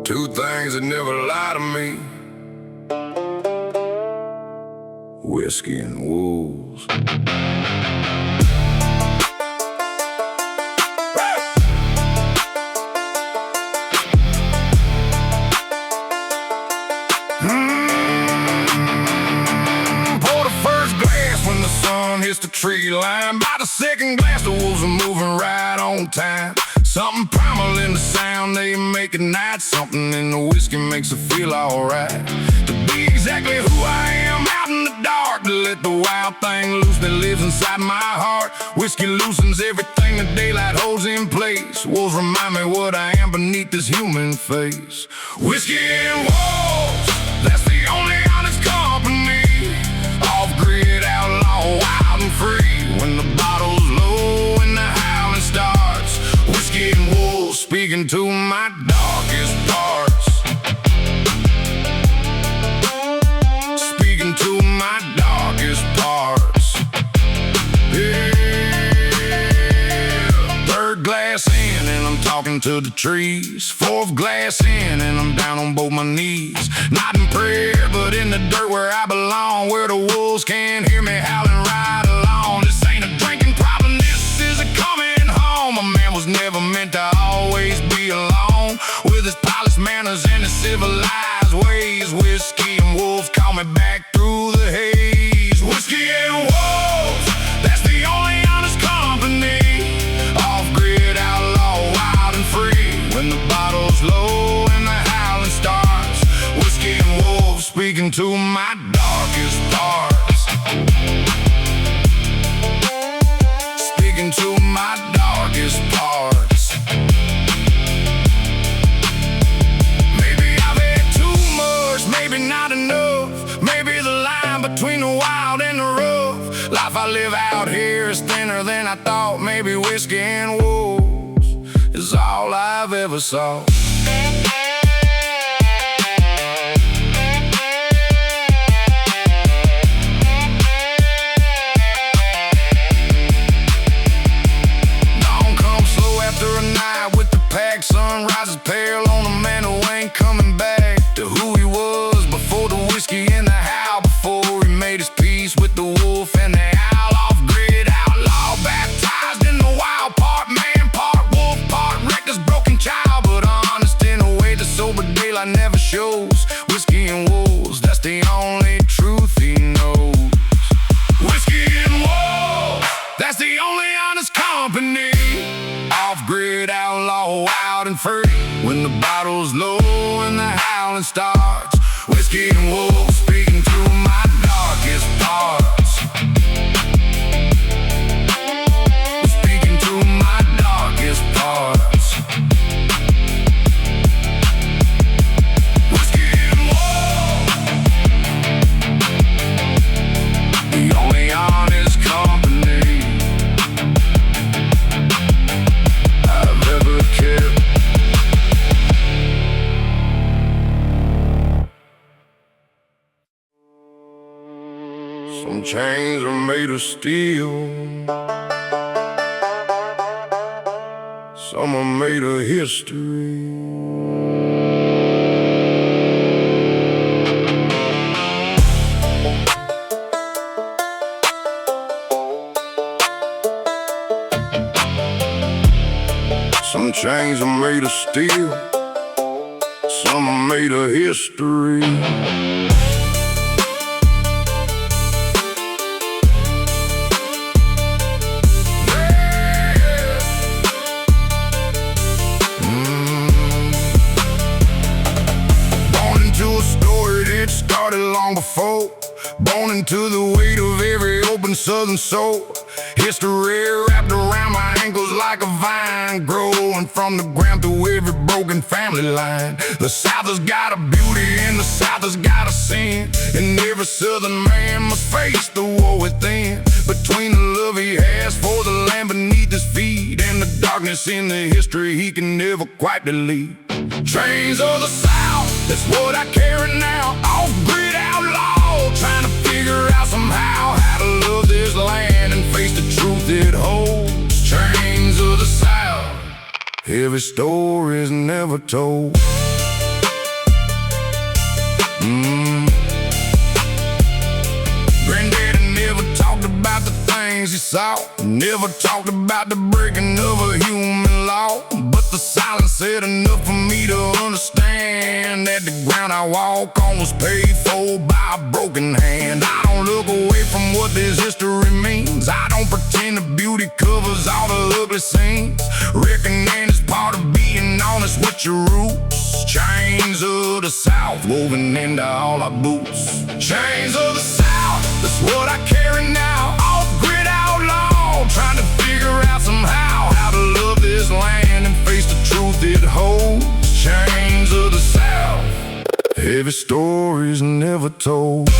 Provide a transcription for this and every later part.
Two things that never lie to me: whiskey and wolves. Pour the first glass when the sun hits the tree line. By the second glass, the wolves are moving right on time. Something primal in the sound they make at night. Something in the whiskey makes it feel alright. To be exactly who I am out in the dark, to let the wild thing loose that lives inside my heart. Whiskey loosens everything the daylight holds in place. Wolves remind me what I am beneath this human face. Whiskey and wolves, that's the only honest company. Off grid outlaw, wild and free. When the bottle's low and the howling starts, whiskey and wolves speaking to my darkest parts. Speaking to my darkest parts. Yeah. Third glass in and I'm talking to the trees. Fourth glass in and I'm down on both my knees. Not in prayer, but in the dirt where I belong, where the wolves can't hear me howling right along. This ain't a drinking problem, this is a coming home. A man was never meant to always be alone, with his polished manners and his civilized ways. Whiskey and wolves call me back through the haze. Whiskey and wolves, that's the only honest company. Off grid outlaw, wild and free. When the bottle's low and the howling starts, whiskey and wolves speaking to my darkest parts. Speaking to my darkest parts. Maybe I've had too much, maybe not enough. Maybe the line between the wild and the rough. Life I live out here is thinner than I thought. Maybe whiskey and wolves is all I've ever saw. Sun rises pale on a man who ain't coming back to who he was before the whiskey and the howl, before he made his peace with the wolf and the owl. Off grid outlaw, baptized in the wild, part man, part wolf, part reckless, broken child, but honest in a way the sober daylight never shows. Whiskey and wolves, that's the only truth he knows. Whiskey and wolves, that's the only honest company. Off grid outlaw, wild and free. When the bottle's low and the howling starts, whiskey and wolves speaking to my darkest parts. Speaking to my darkest parts. Whiskey and wolves, the only honest company I've ever kept. Some chains are made of steel, some are made of history. Some chains are made of steel, some are made of history. Long before, born into the weight of every open southern soul. History wrapped around my ankles like a vine, growing from the ground through every broken family line. The South has got a beauty and the South has got a sin, and every southern man must face the war within. Between the love he has for the land beneath his feet and the darkness in the history he can never quite delete. Trains of the South, that's what I carry now. Off grid outlaw, trying to figure out somehow how to love this land and face the truth it holds. Trains of the South, every story's never told. Granddaddy never talked about the things he saw, never talked about the breaking of a human law. But the silence said enough for me to understand that the ground I walk on was paid for by a broken hand. I don't look away from what this history means. I don't pretend the beauty covers all the ugly scenes. Reckoning is part of being honest with your roots. Chains of the South woven into all our boots. Chains of the South, that's what I carry now. Off Grid Outlaw, trying to figure out somehow how to love this land and face the truth it holds. Chains of the South, heavy stories never told.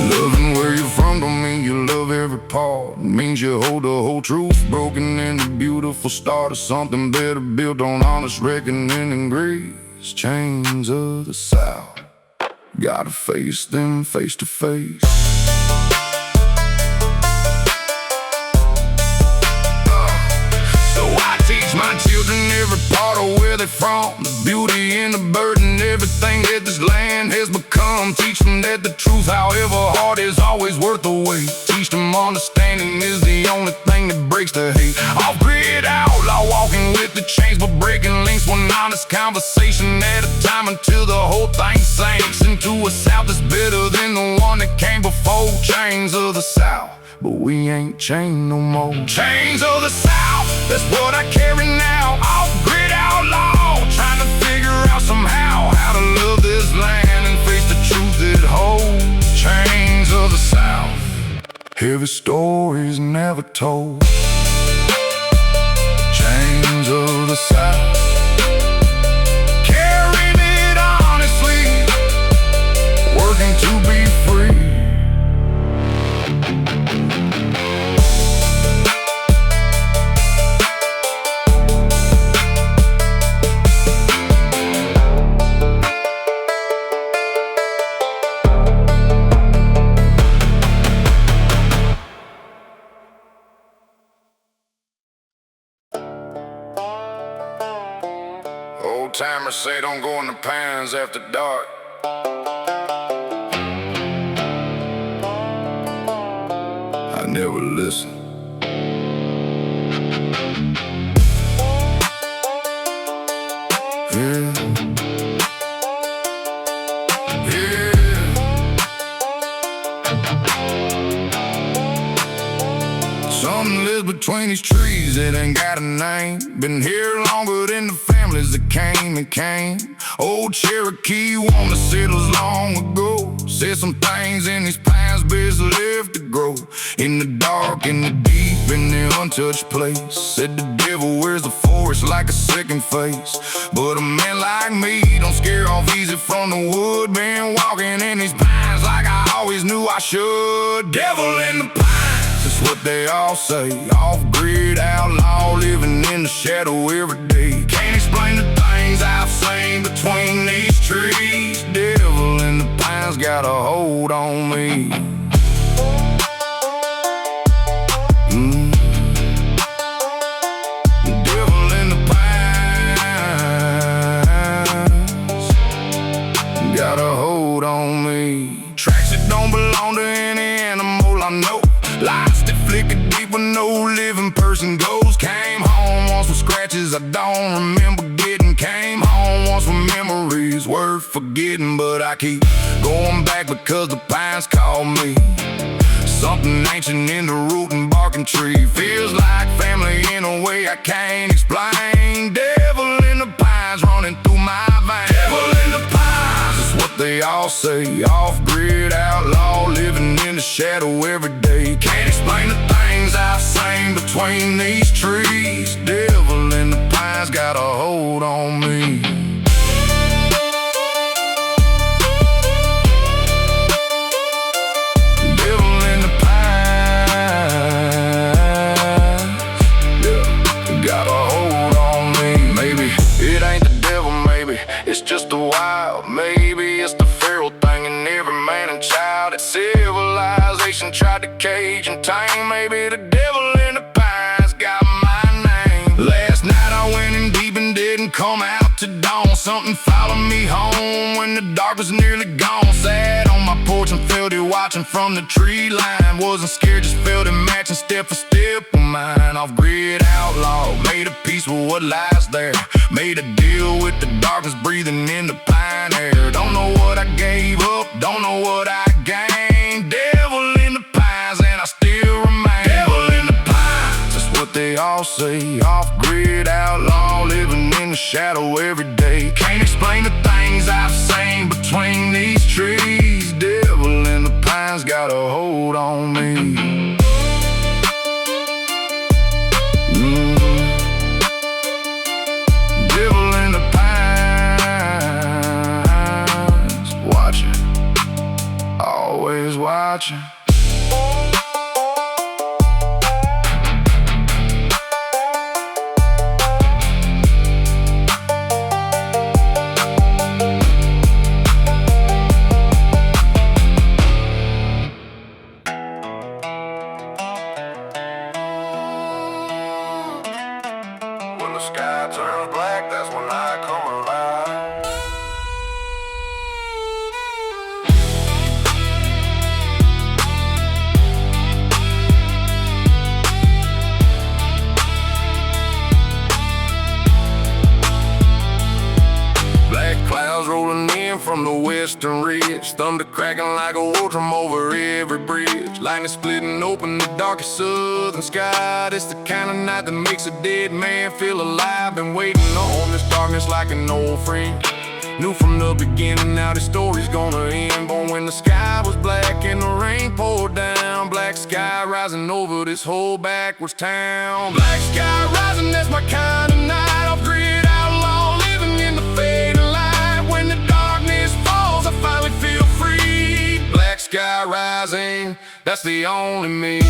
Loving where you're from don't mean you love every part. It means you hold the whole truth, broken into beautiful start of something better, built on honest reckoning and grace. Chains of the South, gotta face them face to face. So I teach my children every part of where they're from, the beauty and the burden, everything that this land has become. Teach them that the truth, however hard, is always worth the wait. Teach them understanding is the only thing that breaks the hate. Off Grid Outlaw, walking with the chains but breaking links, one honest conversation at a time until the whole thing sinks into a South that's better than the one that came before. Chains of the South, but we ain't chained no more. Chains of the South, that's what I carry now. Off Grid Outlaw, trying to figure out somehow how to love this land and face the truth it holds. Chains of the South, heavy stories never told. Chains of the South, carrying it honestly, working to be free. Old timers say don't go in the pines after dark. I never listen. Yeah. Something lives between these trees, it ain't got a name. Been here longer than the families that came and came. Old Cherokee wanna settle long ago. Said some things in these pines best left to grow. In the dark, in the deep, in the untouched place. Said the devil wears the forest like a second face. But a man like me don't scare off easy from the wood. Been walking in these pines like I always knew I should. Devil in the pines, that's what they all say. Off Grid Outlaw, living in the shadow every day. Can't explain the things I've seen between these trees. Devil in the pines got a hold on me. Devil in the pines got a hold on me. Tracks that don't belong to any animal I know. Lights that flicker deep where no living person goes. Came home once with scratches I don't remember getting. Came home once with memories worth forgetting. But I keep going back because the pines call me. Something ancient in the root and barking tree. Feels like family in a way I can't explain. Devil in the pines running through my veins. Devil in the pines, that's what they all say. Off Grid Outlaw, living in the shadow every day. Can't explain the things I've seen between these trees. Devil in the pines got a hold on me. It's just a wild, maybe it's the feral thing in every man and child. It's civilized. didn't come out to dawn. Something followed me home when the dark was nearly gone. Sat on my porch and felt it watching from the tree line. Wasn't scared, just felt it matching step for step with mine. Off Grid Outlaw, made a peace with what lies there. Made a deal with the darkness, breathing in the pine air. Don't know what I gave up, don't know what I gained. Devil in the pines and I still remain. Devil in the pines, that's what they all say. Off Grid Outlaw, living in the shadow every day. Can't explain the things I've seen between these trees. Devil in the pines got a hold on me. Devil in the pines, watching, always watching. When the sky turns black, that's when I come alive. Black clouds rolling in from the western ridge. Thunder cracking like a war drum over every bridge. Lightning splitting open the darkest southern sky. It's the kind of night that makes a dead man feel alive. Been waiting on this darkness like an old friend. Knew from the beginning now this story's gonna end. Born when the sky was black and the rain poured down. Black sky rising over this whole backwards town. Black sky rising, that's my kind of night. Off Grid Outlaw, living in the fading light. When the darkness falls, I finally feel free. Black sky rising, that's the only me.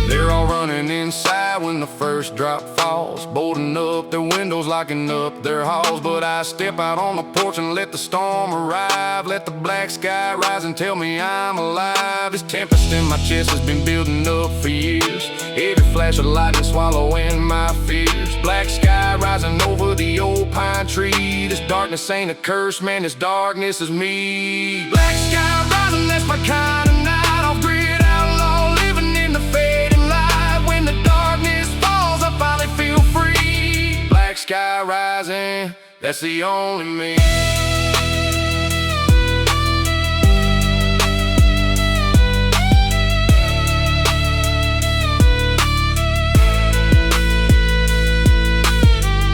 They're all running inside when the first drop falls, bolting up their windows, locking up their halls. But I step out on the porch and let the storm arrive. Let the black sky rise and tell me I'm alive. This tempest in my chest has been building up for years. Every flash of lightning swallowing my fears. Black sky rising over the old pine tree. This darkness ain't a curse, man, this darkness is me. Black sky rising, that's my kind of night. Off Grid Outlaw, living in the fading light. When the darkness falls, I finally feel free. Black sky rising, that's the only me.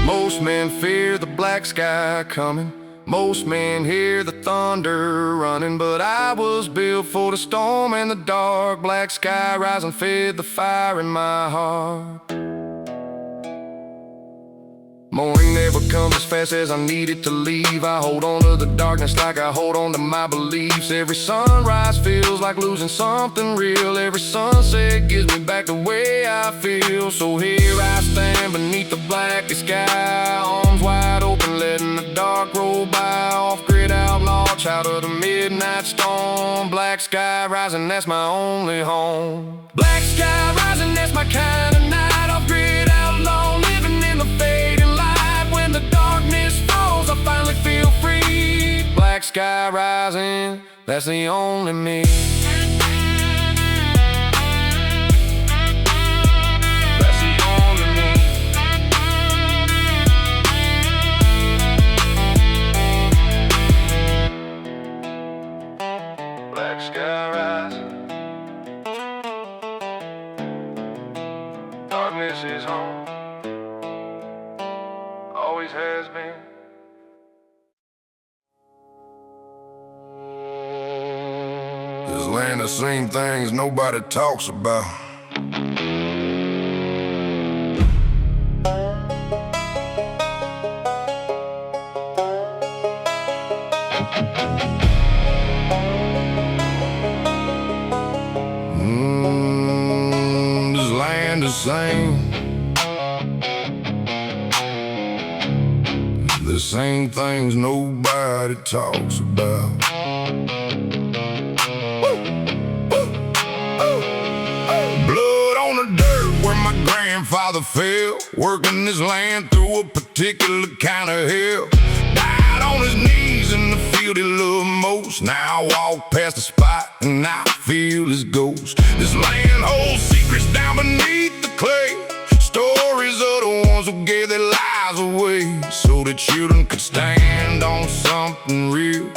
Most men fear the black sky coming. Most men hear the thunder running. But I was built for the storm and the dark. Black sky rising fed the fire in my heart. Morning never comes as fast as I need it to leave. I hold on to the darkness like I hold on to my beliefs. Every sunrise feels like losing something real. Every sunset gives me back the way I feel. So here I stand beneath the blackest sky, arms wide open, letting the dark roll by. Off Grid Outlaw, child of the midnight storm. Black sky rising, that's my only home. Black sky rising, that's my kind of night. Off Grid Outlaw, living in the fading light. When the darkness falls, I finally feel free. Black sky rising, that's the only me. That's the only me. Black sky rising, darkness is home, always has been. This land has seen things nobody talks about. This land has seen This ain't things nobody talks about. Blood on the dirt where my grandfather fell, working his land through a particular kind of hell. Died on his knees in the field he loved most. Now I walk past the spot and I feel his ghost. This land holds secrets down beneath the clay, stories of the ones who gave their lives away so that children could stand on something real.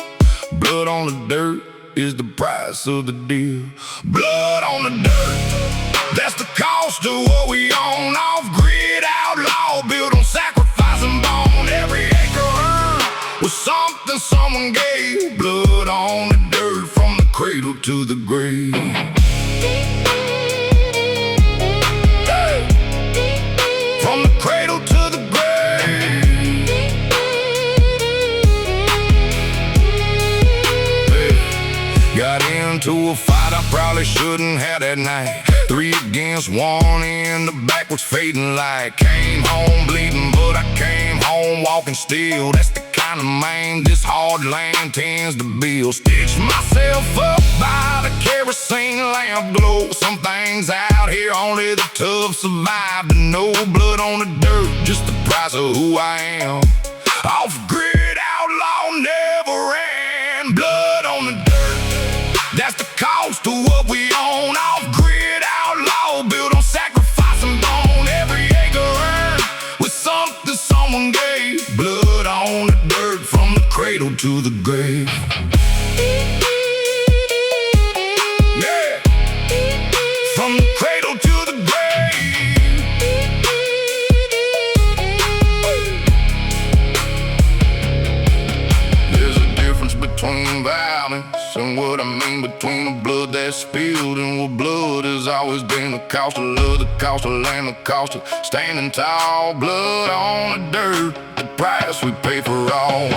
Blood on the dirt is the price of the deal. Blood on the dirt, that's the cost of what we own. Off grid outlaw, built on sacrifice and bone. Every acre earned was something someone gave. Blood on the dirt, from the cradle to the grave. From the cradle to the grave. Got into a fight I probably shouldn't have that night. 3 against 1 in the Backwoods fading light. Came home bleeding, but I came home walking still. That's the kind of man this hard land tends to build. Stitched myself up by the kerosene lamp glow. Some things out here only the tough survive to know. Blood on the dirt, just the price of who I am. Off grid outlaw, never ran. Blood on the dirt, that's the cost of what we own. Off grid outlaw, built on sacrifice and bone. Every acre earned with something someone gave. Blood on the dirt, from the cradle to the grave. Yeah, from the cradle to the grave. There's a difference between violence and what I mean between the blood that's spilled and what blood has always been. The cost of love, the cost of land, the cost of standing tall. Blood on the dirt, the price we pay for all.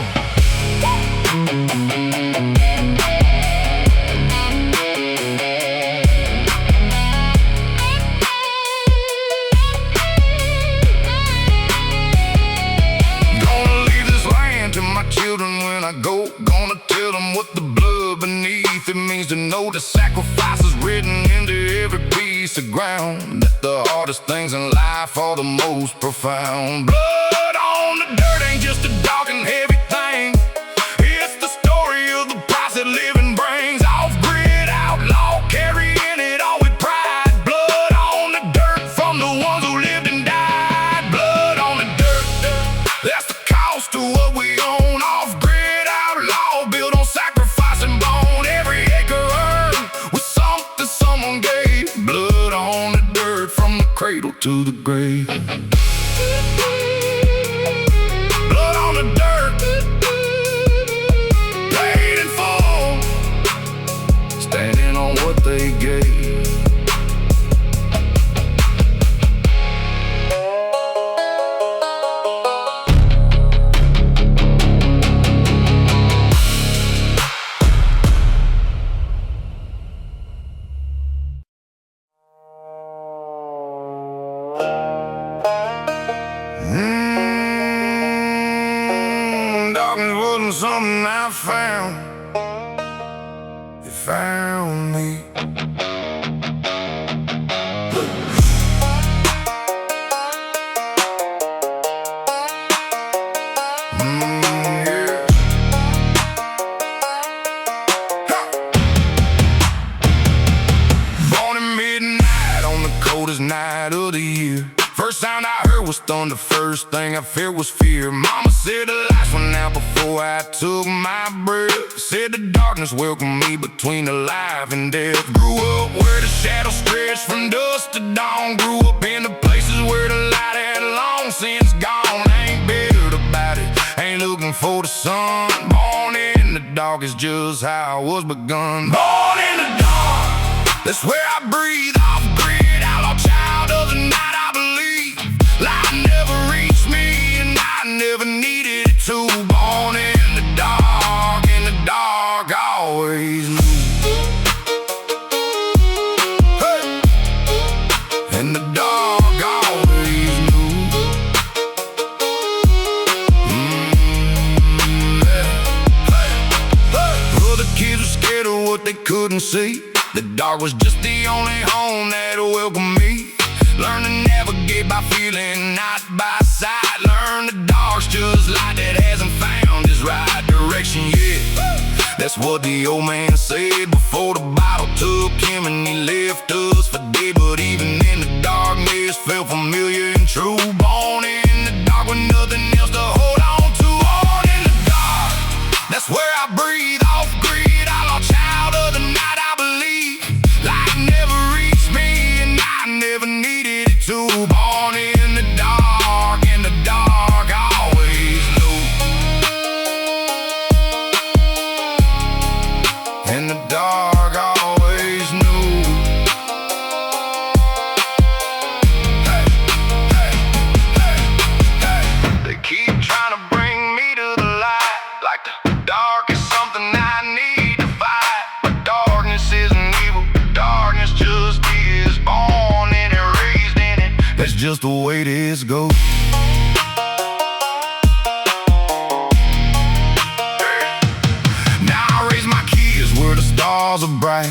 Gonna leave this land to my children when I go. Gonna tell them what the blood beneath it means to know the sacrifice is written into every piece of ground. That the hardest things in life are the most profound. Blood on the dirt ain't just a dark and heavy thing. It's the story of the price that living brings. Off grid outlaw, carrying it all with pride. Blood on the dirt, from the ones who lived and died. Blood on the dirt, that's the cost of what we own. Off grid outlaw, built on sacrifice and bone. Every acre earned with something someone gave. Blood on the dirt, from the cradle to the grave. Blood on the dirt, paid in full, standing on what they gave. Darkness wasn't something I found, it found me. Yeah. Born at midnight on the coldest night of the year. First sound I heard was thunder, first thing I felt was fear. Mama said the lights went out before I took my breath. Said the darkness welcomed me between the life and death. Grew up where the shadows stretched from dusk to dawn. Grew up in the places where the light had long since gone. Ain't bitter about it, ain't looking for the sun. Born in the dark is just how I was begun. Born in the dark, that's where I breathe. Off grid outlaw, child of the night, I believe. Light never reached me and I never needed it to. Born in the dark, always knew. Hey. In the dark, always knew. they couldn't see. The dark was just the only home that welcomed me. Learn to navigate by feeling, not by sight. Learn the dark's just light that hasn't found its right direction yet. That's what the old man said before the bottle took him and he left us for dead. But even in the darkness felt familiar and true. Born in the dark with nothing else to hold on to. Born in the dark, that's where I breathe. Off grid, outlaw, child of the night, I believe. Light never reached me and I never needed it to. Born in the dark, and the dark always knew. And the dark always knew. Hey, hey, hey, hey. They keep trying to bring me to the light, like the dark is something I need to fight. But darkness isn't evil, darkness just is. Born in it, raised in it, that's just the way this goes. Stars are bright,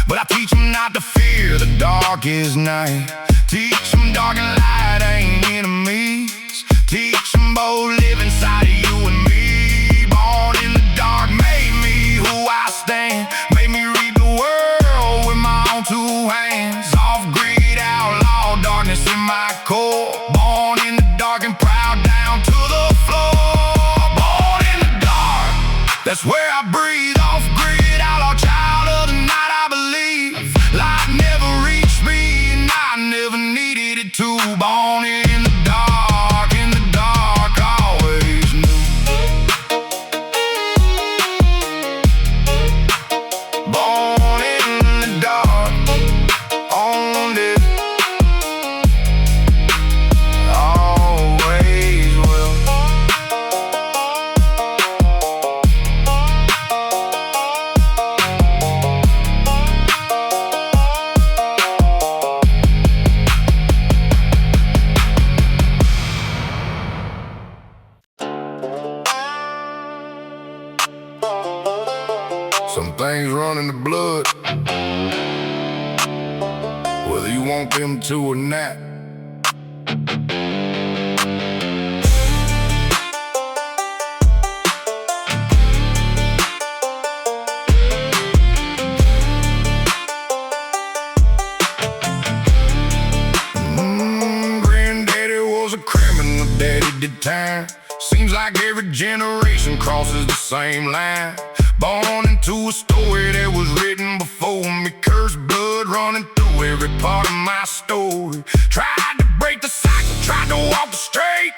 but I teach them not to fear the darkest night. Teach them dark and light ain't enemies. Teach them both live inside of you and me. Born in the dark made me who I stand. Made me read the world with my own two hands. Off grid outlaw, darkness in my core. Born in the dark and proud down to the floor. Born in the dark, that's where I breathe. Off grid outlaw, child of the night, I believe. Light never reached me and I never needed it to. Born in the dark, and the dark always knew. Born in the dark, only always will. Some things run in the blood, whether you want them to or not. Granddaddy was a criminal, daddy did time. Seems like every generation crosses the same line. Born into a story that was written before me. Cursed blood running through every part of my story. Tried to break the cycle, tried to walk the straight.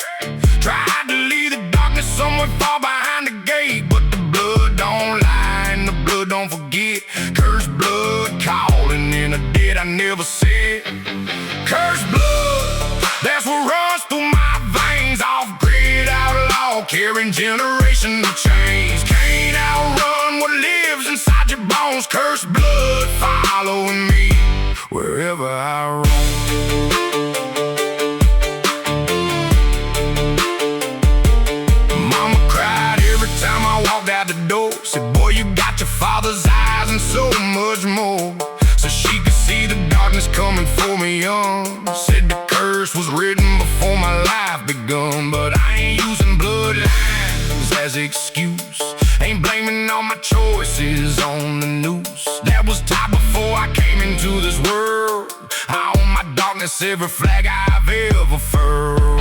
Tried to leave the darkness somewhere far behind the gate. But the blood don't lie and the blood don't forget. Cursed blood calling in a dead I never said. Cursed blood, that's what runs through my veins. Off grid outlaw, carrying generational chains. Can't outrun what lives inside your bones. Cursed blood following me wherever I roam. Mama cried every time I walked out the door. Said, boy, you got your father's eyes and so much more. So she could see the darkness coming for me young. Said the curse was written before my life begun. But I ain't using bloodlines as excuse. Ain't blaming all my choices on the noose that was tied before I came into this world. I own my darkness, every flag I've ever furled.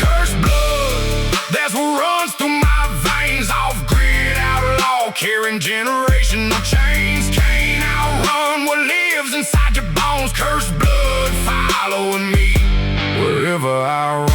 Cursed blood, that's what runs through my veins. Off grid outlaw, carrying generational chains. Can't outrun what lives inside your bones. Cursed blood following me wherever I roam.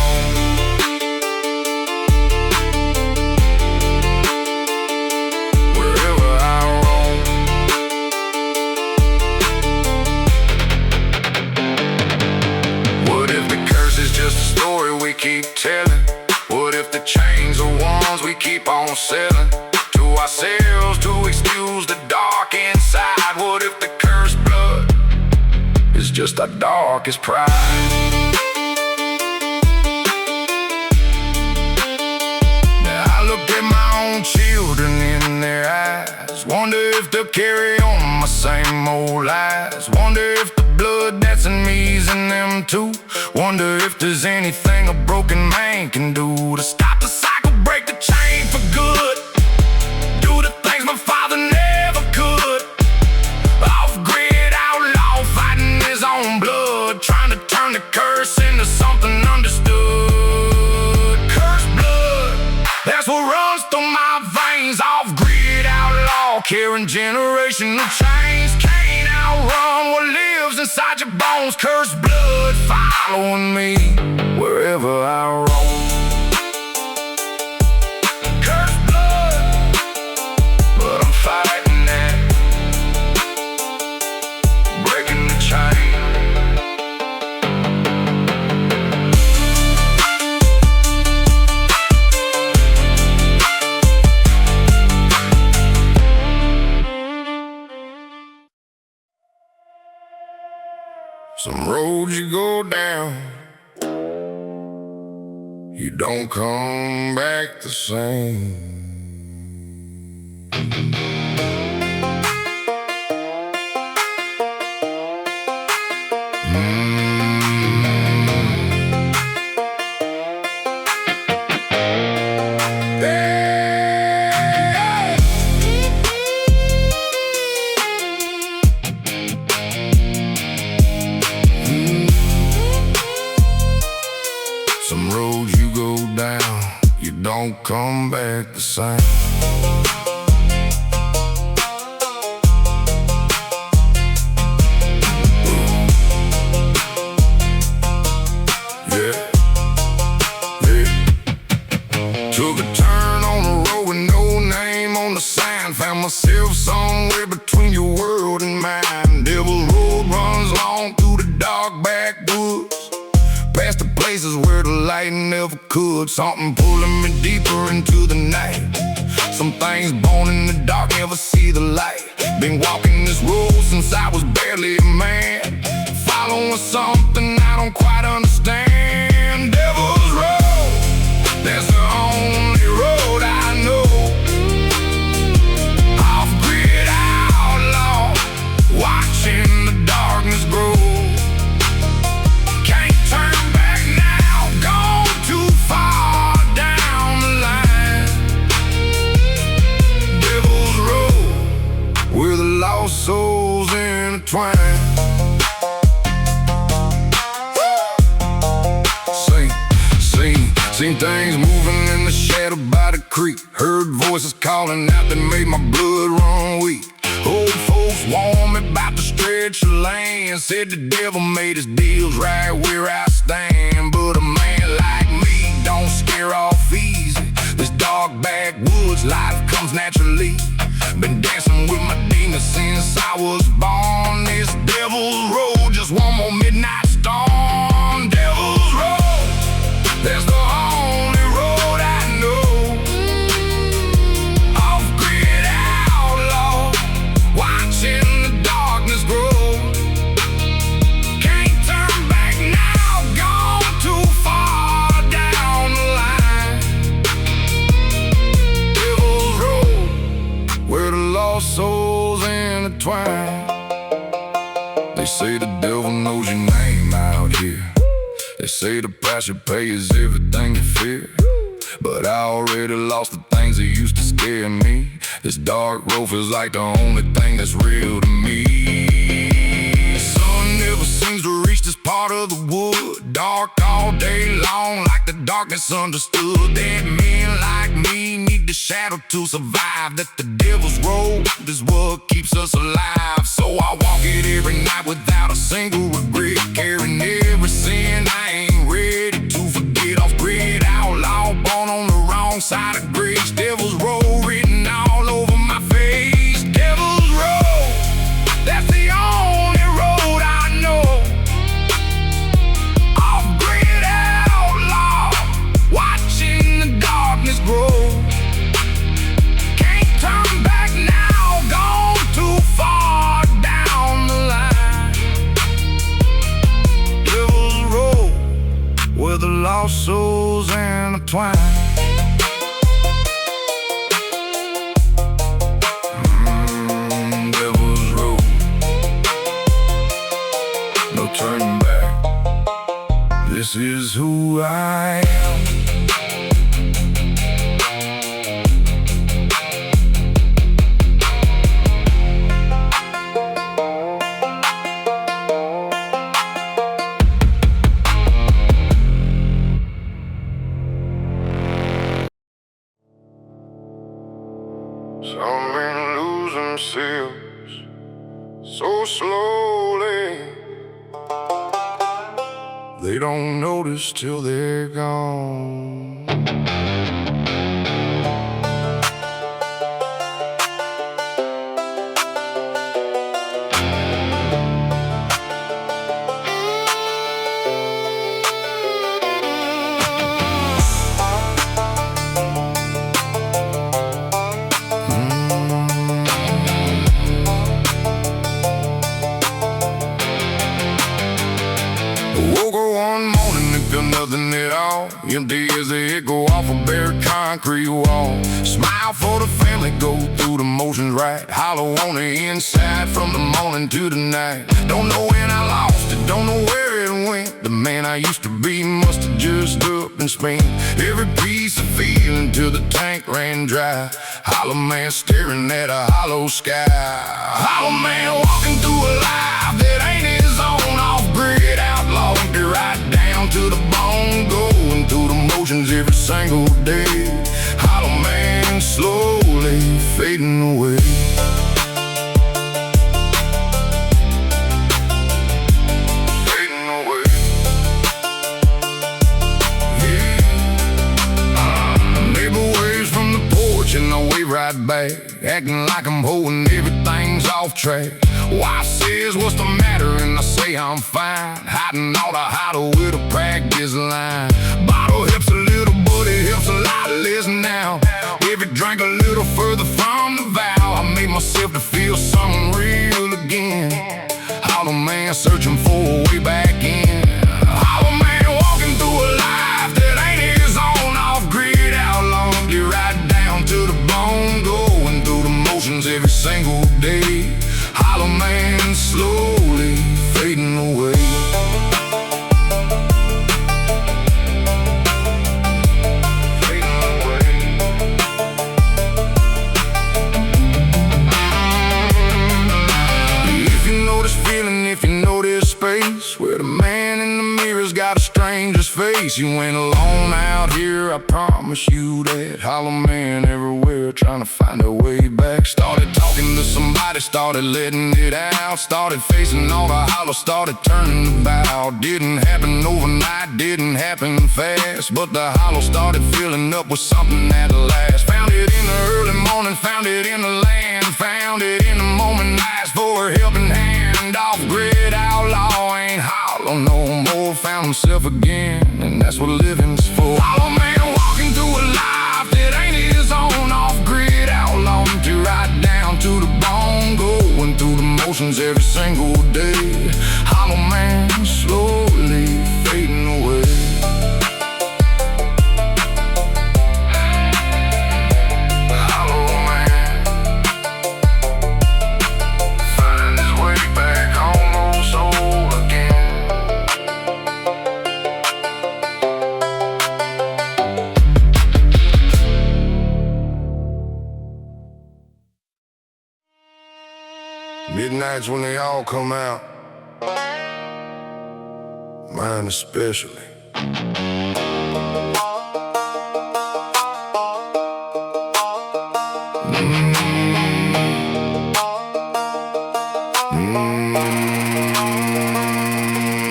Keep telling, what if the chains are ones we keep on selling to ourselves to excuse the dark inside? What if the cursed blood is just our darkest pride? Now I look at my own young children in their eyes. Wonder if they'll carry on my same old lies. Wonder if the blood that's in me's in them too. Wonder if there's anything a broken man can do to stop the cycle, break the chain for good. Do the things my father never could. Off-grid outlaw, fighting his own blood, trying to turn the curse into something understood. Cursed blood, that's what runs through my veins. Off-grid outlaw, carrying generational chains. Can't outrun what lives inside your bones. Cursed blood following me wherever I roam. Cursed blood, but I'm fighting that, breaking the chain. Some roads you go down, you don't come back the same. Some roads you go down, you don't come back the same. Yeah. Took a turn on the road with no name on the sign. Found myself somewhere between your world and mine. Devil Road runs long through the dark backwoods, past the places where the light never could. Something pulling me deeper into the night. Some things born in the dark never see the light. Been walking this road since I was barely a man, following something I don't quite understand. Devil's Road, that's the only road I know. Off-grid outlaw, watching the darkness grow. Souls intertwined. Seen things moving in the shadow by the creek. Heard voices calling out that made my blood run weak. Old folks warned me about the stretch of land, said the devil made his deals right where I stand. But a man like me don't scare off easy. This dark backwoods life comes naturally. Been dancing with my demons since I was born. This Devil's Road, just one more midnight storm. Devil's Road, that's the only road I know. Off-grid outlaw, watching the darkness grow. Can't turn back now, gone too far down the line. Devil's Road, where the lost souls intertwine. They say the devil knows your name out here. They say the price you pay is everything you fear. But I already lost the things that used to scare me. This dark road feels like the only thing that's real to me. The sun never seems to reach this part of the wood. Dark all day long, like the darkness understood. That men like me need the shadow to survive. That the Devil's Road is what keeps us alive. So I walk it every night without a single regret, carrying every sin I ain't ready to forget. Off-grid outlaw, born on the wrong side of grace. Devil's Road written all over my face. Devil's Road, that's the only road I know. Off-grid outlaw, watching the darkness grow. Can't turn back now, gone too far down the line. Devil's Road, where the lost souls intertwine. this is who I am. Some men lose themselves so slowly, they don't notice till they're gone. Woke up one morning and feel nothing at all, empty as the echo off a bare concrete wall. Smile for the family, go through the motions right, hollow on the inside from the morning to the night. Don't know when I lost it, don't know where it went. The man I used to be must have just up and spent every piece of feeling till the tank ran dry. Hollow man staring at a hollow sky. Hollow man walking through a life that ain't his own. Off grid outlaw, right down to the bone, going through the motions every single day. Hollow man slowly fading away. Fading away. Yeah. Neighbor waves from the porch and I wave right back, acting like I'm holding everything's off track. Wife says, what's the matter? And I say I'm fine, hiding all the hotter with a practice line. Bottle helps a little, but it helps a lot less now. If it drank a little further from the vow, I made myself to feel something real again. Hollow man searching for a way back in. Hollow man walking through a life that ain't his own. Off grid outlaw, get right down to the bone, going through the motions every single day. Hollow man slowly fading away. Fading away. If you know this feeling, if you know this space, where the man in the mirror's got a stranger's face. You ain't alone out here, I promise you that. Hollow man everywhere, trying to find a way back. Started talking to somebody, started letting it out, started facing all the hollow, started turning about. Didn't happen overnight, didn't happen fast, but the hollow started filling up with something at last. Found it in the early morning, found it in the land, found it in the moment, asked for a helping hand. Off grid outlaw ain't hollow no more, found himself again, and that's what living's for. Hollow man walking through a life that ain't his own. Off grid outlaw, to right down to the bone, going through the motions every single day. Hollow man slowly fading away. Hollow man finding his way back almost whole again. Midnights when they all come out, mine especially.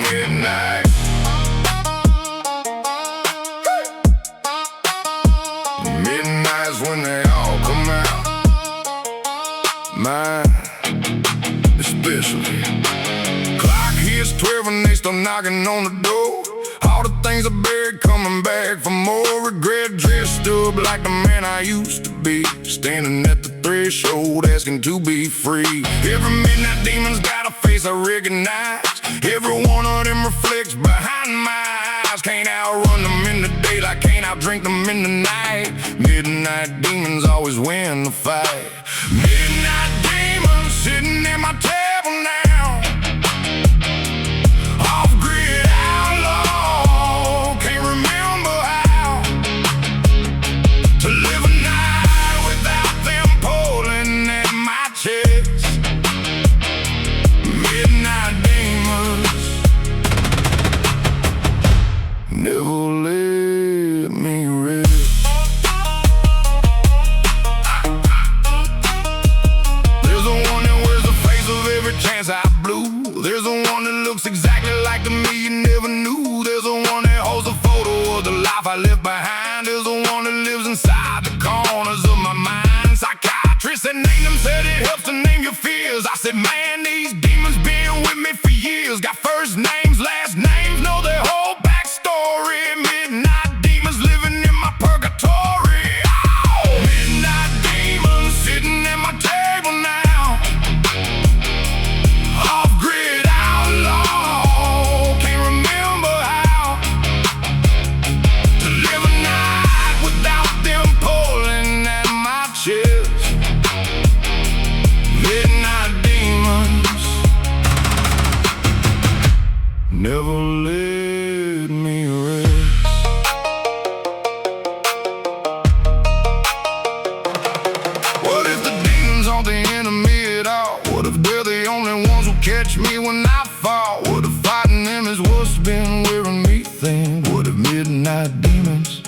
Midnight. Midnights when they all come out, mine especially. Clock hits 12 and they start knocking on the door. All the things I buried coming back for more. Regret dressed up like the man I used to be, standing at the threshold asking to be free. Every midnight demon's got a face I recognize. Every one of them reflects behind my eyes. Can't outrun them in the daylight, can't outdrink them in the night. Midnight demons always win the fight. Midnight demons sitting at my table now. Off grid outlaw. said it helps to name your fears. I said, man, these demons been with me for years. Got first names, last names, know their whole backstory. Midnight demons living in my purgatory. Oh! Midnight demons sitting at my table now. Off Grid Outlaw, can't remember how to live a night without them pulling at my chest. Midnight demons never let me rest. What if the demons aren't the enemy at all? What if they're the only ones who catch me when I fall? What if fighting them is what's been wearing me thin? What if midnight demons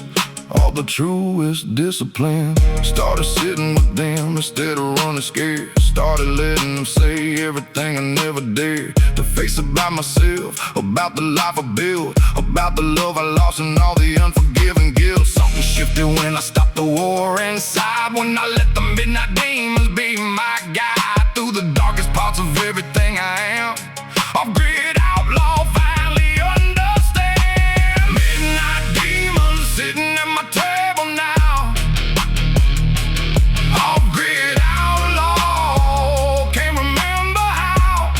are the truest discipline? Started sitting with them instead of running scared. Started letting them say everything I never dared to face about myself, about the life I built, about the love I lost and all the unforgiven guilt. Something shifted when I stopped the war inside, when I let the midnight demons be my guide through the darkest parts of everything I am. Off Grid Outlaw finally understand. Midnight demons sitting at my table now. Off Grid Outlaw, can't remember how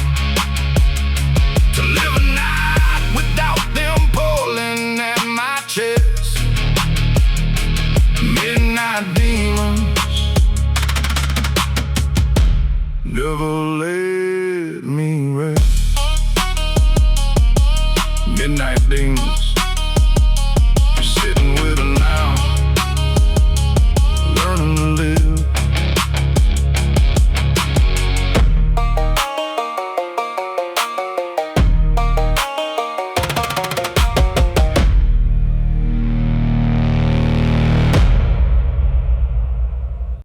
to live a night without them pulling at my chest. Midnight demons never lay